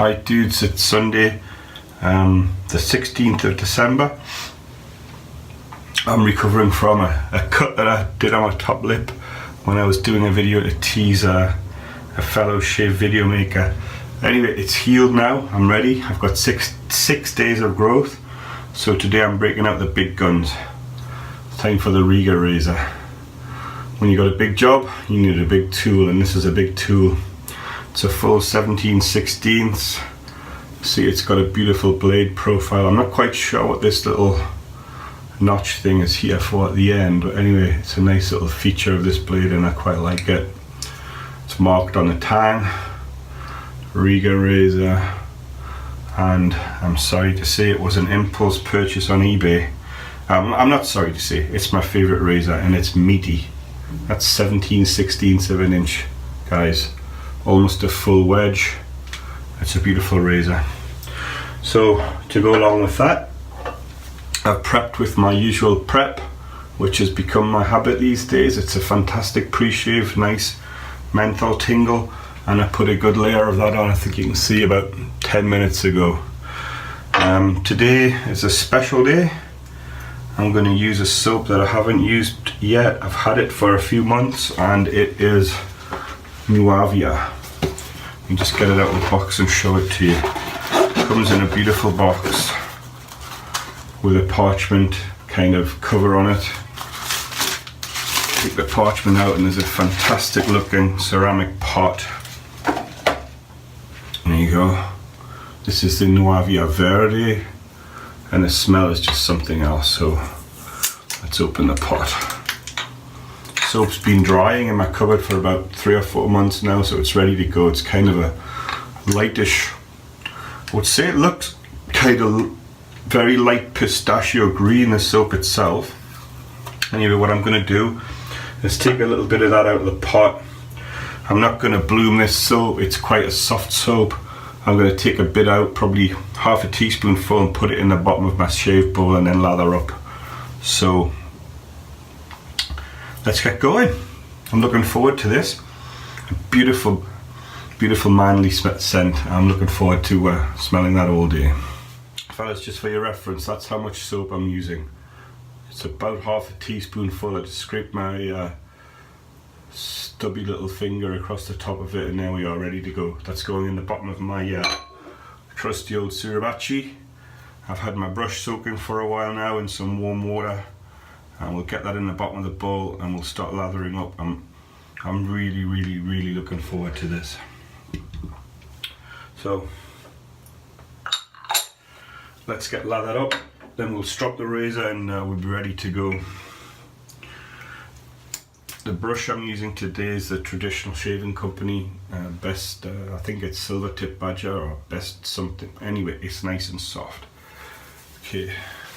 Hi dudes, it's Sunday, the 16th of December. I'm recovering from a cut that I did on my top lip when I was doing a video to tease a fellow shave video maker. Anyway, it's healed now, I'm ready. I've got six days of growth. So today I'm breaking out the big guns. It's time for the Rigarazor. When you got a big job, you need a big tool, and this is a big tool. It's a full 17/16. See, it's got a beautiful blade profile. I'm not quite sure what this little notch thing is here for at the end, but anyway, it's a nice little feature of this blade and I quite like it. It's marked on the tang, Rigarazor, and I'm sorry to say it was an impulse purchase on eBay. I'm not sorry to say, it's my favorite razor and it's meaty. That's 17/16 of an inch, guys. Almost a full wedge. It's a beautiful razor. So to go along with that, I've prepped with my usual prep, which has become my habit these days. It's a fantastic pre-shave, nice menthol tingle, and I put a good layer of that on. I think you can see about 10 minutes ago. Today is a special day. I'm going to use a soap that I haven't used yet. I've had it for a few months and it is Nuavia. You just get it out of the box and show it to you. It comes in a beautiful box with a parchment kind of cover on it. Take the parchment out and there's a fantastic looking ceramic pot. There you go. This is the Nuavia Verde and the smell is just something else. So let's open the pot. Soap's been drying in my cupboard for about 3 or 4 months now, so it's ready to go. It's kind of a lightish, I would say it looks kind of very light pistachio green, the soap itself. Anyway, what I'm going to do is take a little bit of that out of the pot. I'm not going to bloom this soap, it's quite a soft soap. I'm going to take a bit out, probably half a teaspoonful, and put it in the bottom of my shave bowl and then lather up. So let's get going. I'm looking forward to this. A beautiful, beautiful manly scent. I'm looking forward to smelling that all day. Fellas, just for your reference, that's how much soap I'm using. It's about half a teaspoonful. I just scraped my stubby little finger across the top of it and there we are, ready to go. That's going in the bottom of my trusty old Suribachi. I've had my brush soaking for a while now in some warm water. And we'll get that in the bottom of the bowl and we'll start lathering up. I'm really looking forward to this. So let's get lathered up, then we'll strop the razor and we'll be ready to go. The brush I'm using today is the Traditional Shaving Company best, I think it's Silver Tip Brush or best something. Anyway, it's nice and soft. Okay,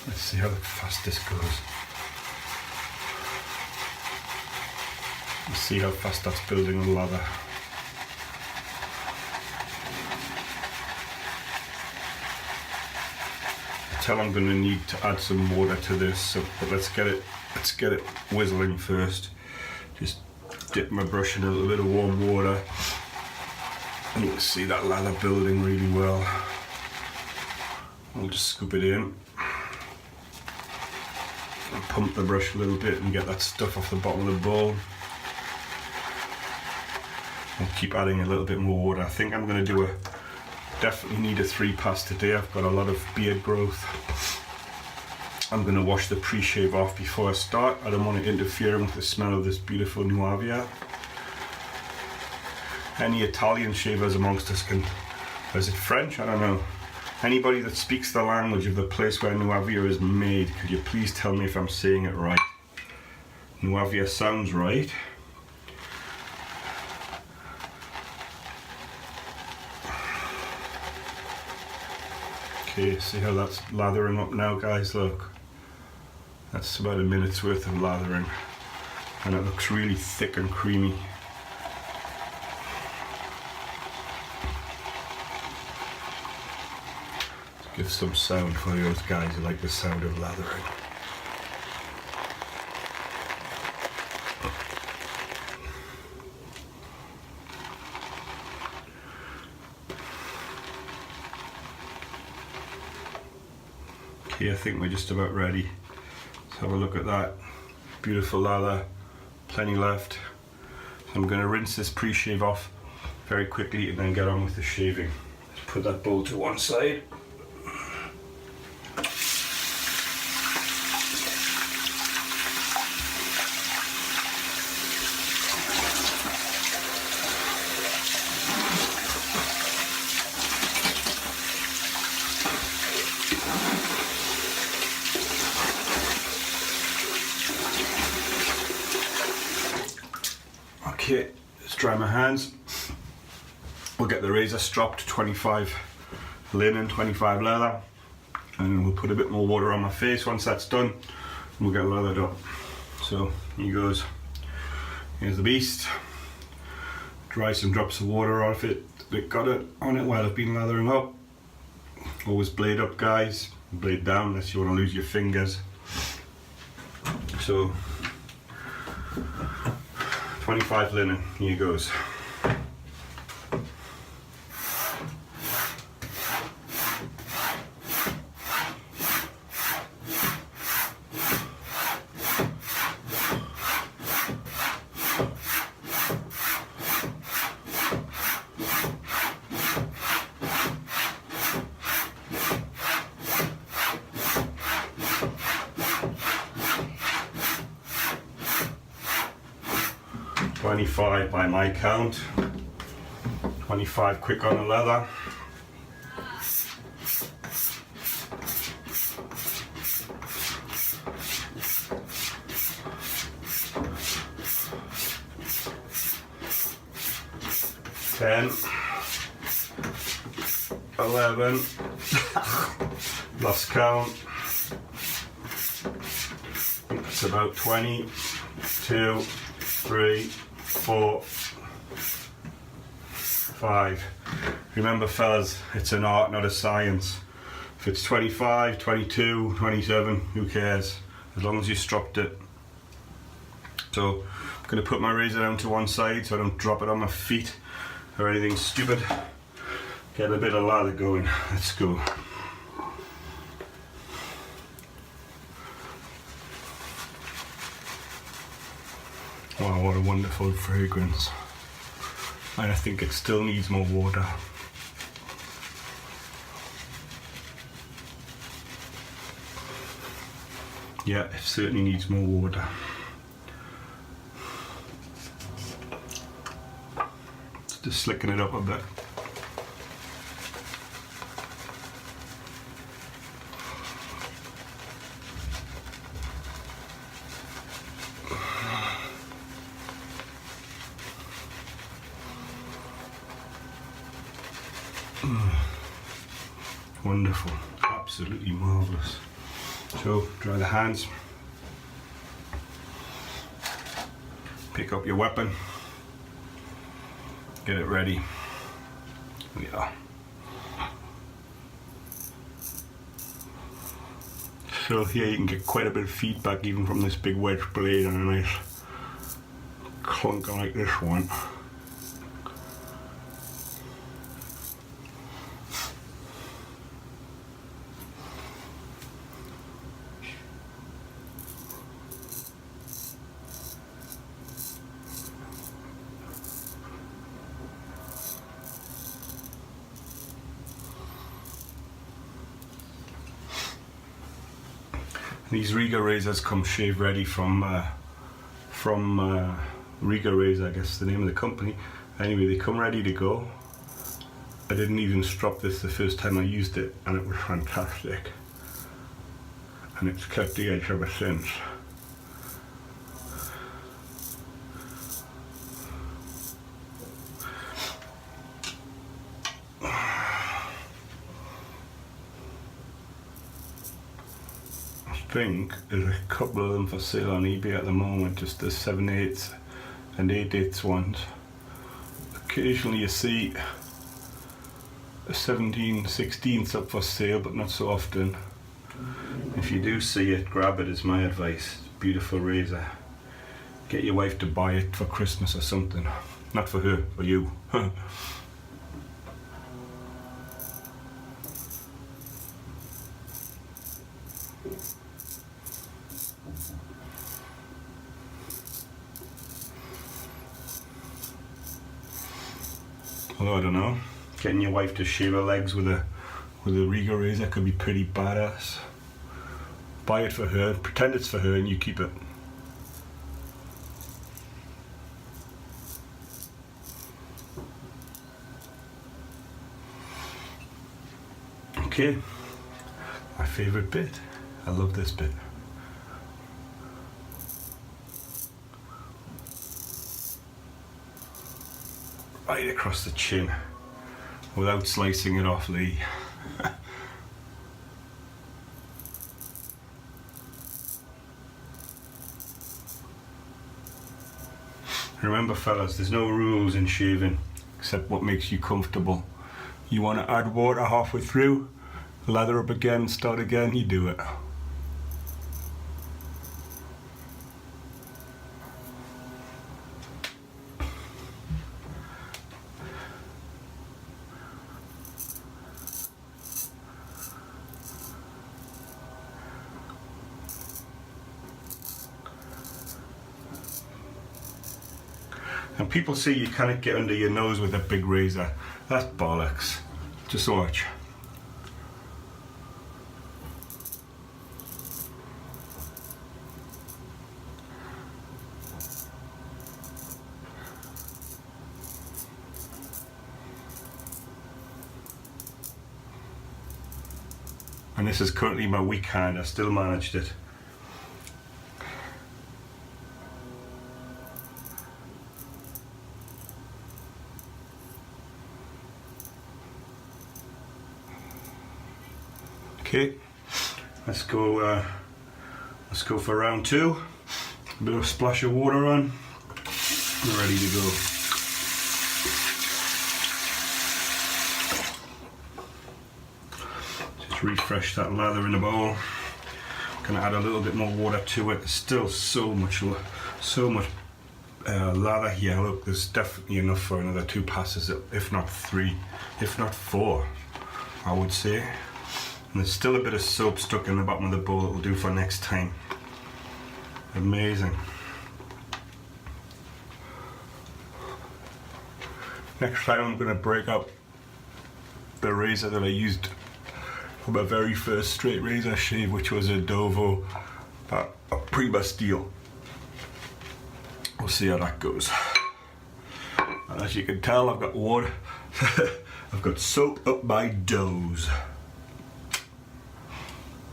let's see how fast this goes. Let's see how fast that's building the lather. I tell I'm going to need to add some water to this, so, but let's get it whistling first. Just dip my brush in a little bit of warm water, and you can see that lather building really well. I'll just scoop it in and pump the brush a little bit and get that stuff off the bottom of the bowl. I'll keep adding a little bit more water. I think I'm going to do definitely need a 3-pass today. I've got a lot of beard growth. I'm going to wash the pre-shave off before I start. I don't want to interfere with the smell of this beautiful Nuavia. Any Italian shavers amongst us can, is it French? I don't know. Anybody that speaks the language of the place where Nuavia is made, could you please tell me if I'm saying it right? Nuavia sounds right. Okay, see how that's lathering up now, guys, look. That's about a minute's worth of lathering. And it looks really thick and creamy. Give some sound for those guys who like the sound of lathering. Okay, I think we're just about ready. Let's have a look at that. Beautiful lather, plenty left. So I'm going to rinse this pre-shave off very quickly and then get on with the shaving. Let's put that bowl to one side. Okay, let's dry my hands. We'll get the razor stropped, 25 linen, 25 leather, and we'll put a bit more water on my face. Once that's done, we'll get lathered up. So here goes. Here's the beast. Dry some drops of water off it. Got it on it while I've been lathering up. Always blade up, guys. Blade down unless you want to lose your fingers. So 25 linen, here goes. $25 by my count. 25 quick on the leather. $10, $11, lost count. That's about 20, 2, 3, 4, 5. Remember fellas, it's an art, not a science. If it's 25, 22, 27, who cares? As long as you stropped it. So I'm going to put my razor down to one side so I don't drop it on my feet or anything stupid. Get a bit of lather going. Let's go. Wow, what a wonderful fragrance. And I think it still needs more water. Yeah, it certainly needs more water. Just slicking it up a bit. Wonderful, absolutely marvellous. So dry the hands, pick up your weapon, get it ready. Here we are. So here you can get quite a bit of feedback even from this big wedge blade and a nice clunk like this one. These Rigarazors come shave ready from Rigarazor, I guess the name of the company. Anyway, they come ready to go. I didn't even strop this the first time I used it and it was fantastic. And it's kept the edge ever since. I think there's a couple of them for sale on eBay at the moment, just the 7/8 and 8/8 ones. Occasionally you see a 17/16 up for sale, but not so often. If you do see it, grab it is my advice. Beautiful razor. Get your wife to buy it for Christmas or something. Not for her, for you. Although I don't know, getting your wife to shave her legs with a Rigarazor could be pretty badass. Buy it for her, pretend it's for her, and you keep it. Okay, my favourite bit. I love this bit. Right across the chin, without slicing it off, Lee. Remember fellas, there's no rules in shaving except what makes you comfortable. You want to add water halfway through, lather up again, start again, you do it. And people say you can't get under your nose with a big razor. That's bollocks. Just watch. And this is currently my weak hand. I still managed it. Okay, let's go for round two. A bit of a splash of water on. We're ready to go. Just refresh that lather in the bowl. Gonna add a little bit more water to it. There's still so much lather here. Look, there's definitely enough for another 2 passes, if not 3, if not 4, I would say. And there's still a bit of soap stuck in the bottom of the bowl that will do for next time. Amazing. Next time I'm going to break out the razor that I used for my very first straight razor shave, which was a Dovo Prima Steel. We'll see how that goes. And as you can tell, I've got water. I've got soap up my doze.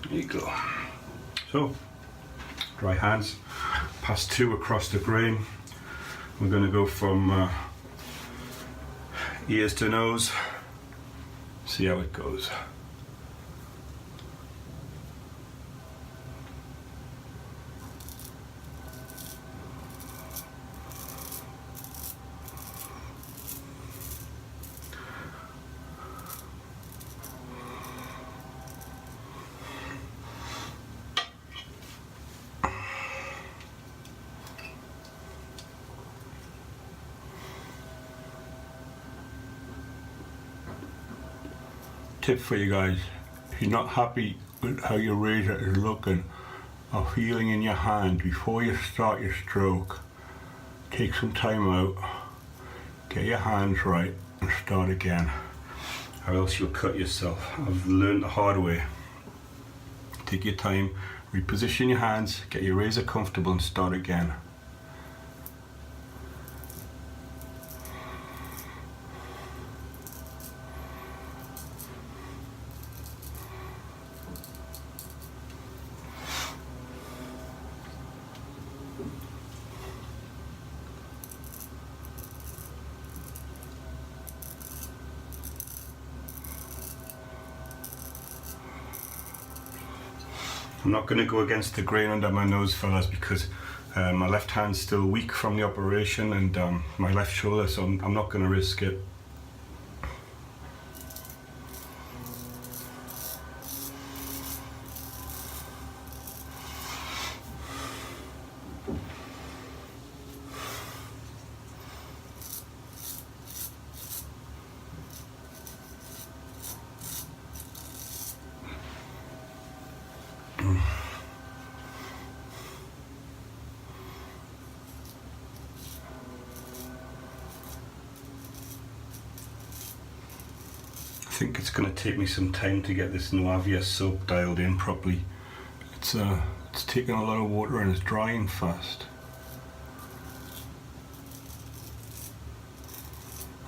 There you go. So, dry hands, pass 2 across the grain. We're going to go from ears to nose, see how it goes. Tip for you guys, if you're not happy with how your razor is looking or feeling in your hand before you start your stroke, take some time out, get your hands right and start again, or else you'll cut yourself. I've learned the hard way. Take your time, reposition your hands, get your razor comfortable and start again. I'm not going to go against the grain under my nose, fellas, because my left hand's still weak from the operation and my left shoulder, so I'm not going to risk it. think it's going to take me some time to get this Nuavia soap dialed in properly. It's taking a lot of water and it's drying fast.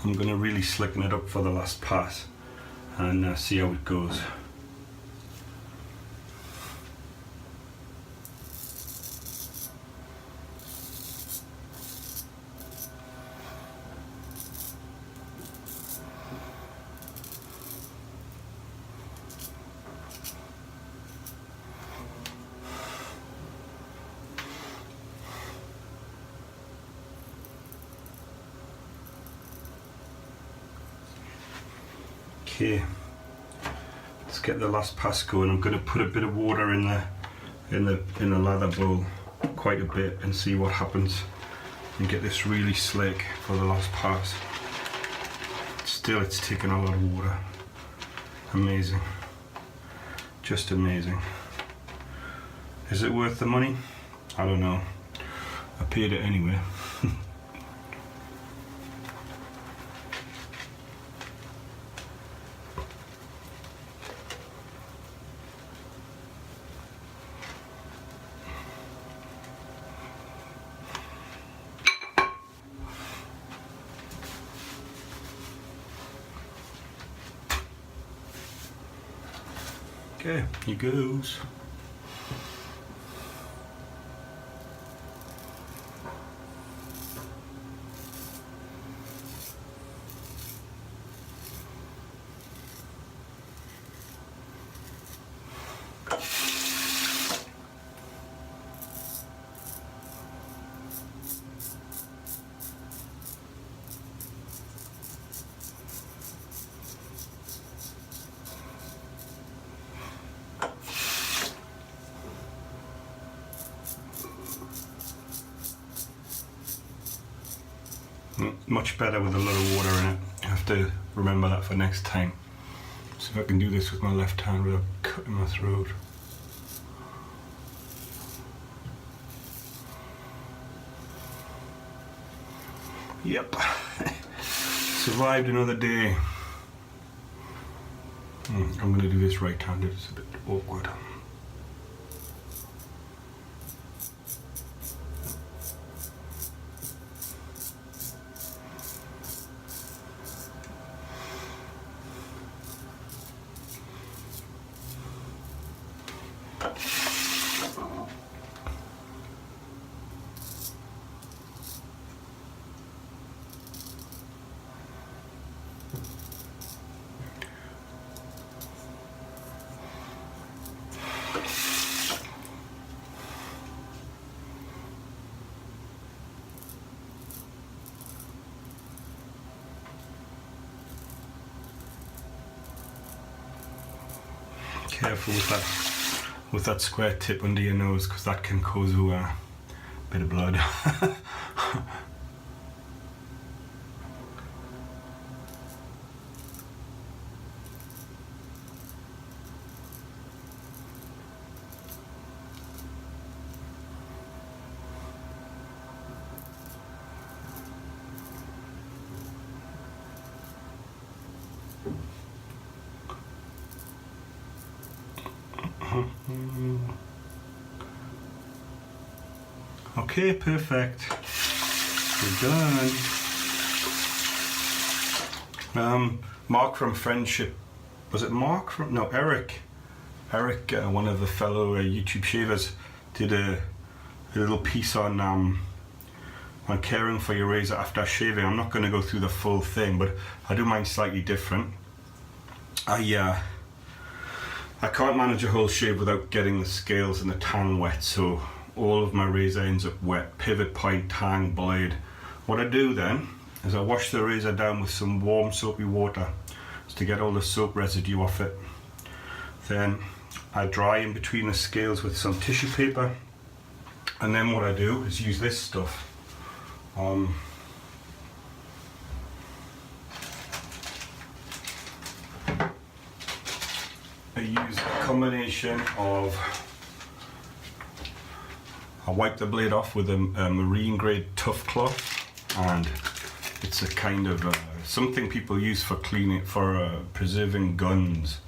I'm going to really slicken it up for the last pass and see how it goes. Okay, let's get the last pass going. I'm going to put a bit of water in the lather bowl, quite a bit, and see what happens, and get this really slick for the last pass. Still, it's taking a lot of water. Amazing, just amazing. Is it worth the money? I don't know. I paid it anyway. Okay, here goes. Much better with a lot of water in it. I have to remember that for next time. See if I can do this with my left hand without cutting my throat. Yep. Survived another day. I'm going to do this right-handed. It's a bit awkward. Careful with that square tip under your nose, because that can cause a bit of blood. Okay, perfect. We're done. Mark from Friendship, was it Mark from, no, Eric, one of the fellow YouTube shavers, did a little piece on caring for your razor after shaving. I'm not going to go through the full thing, but I do mine slightly different. I can't manage a whole shave without getting the scales and the tang wet, so all of my razor ends up wet, pivot point, tang, blade. What I do then is I wash the razor down with some warm soapy water just to get all the soap residue off it. Then I dry in between the scales with some tissue paper, and then what I do is use this stuff. I use a combination of, I wipe the blade off with a marine grade tough cloth, and it's It's a kind of something people use for cleaning, for preserving guns.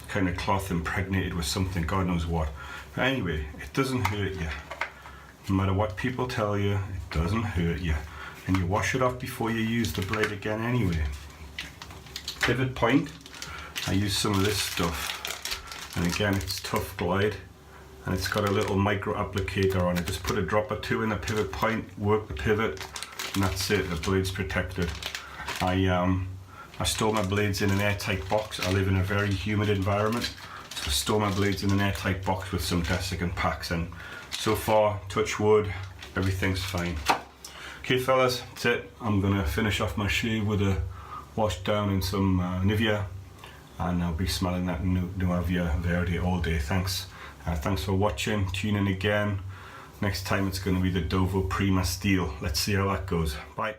Kind of cloth impregnated with something, God knows what. But anyway, it doesn't hurt you. No matter what people tell you, it doesn't hurt you. And you wash it off before you use the blade again anyway. Pivot point, I use some of this stuff. And again, it's Tough Glide. And it's got a little micro applicator on it. Just put a drop or two in the pivot point, work the pivot, and that's it, the blade's protected. I store my blades in an airtight box. I live in a very humid environment, so I store my blades in an airtight box with some desiccant packs, and so far, touch wood, everything's fine. Okay fellas, that's it. I'm gonna finish off my shave with a wash down in some Nivea, and I'll be smelling that Nuavia Verde all day. Thanks for watching, tune in again. Next time it's gonna be the Dovo Prima Steel. Let's see how that goes. Bye.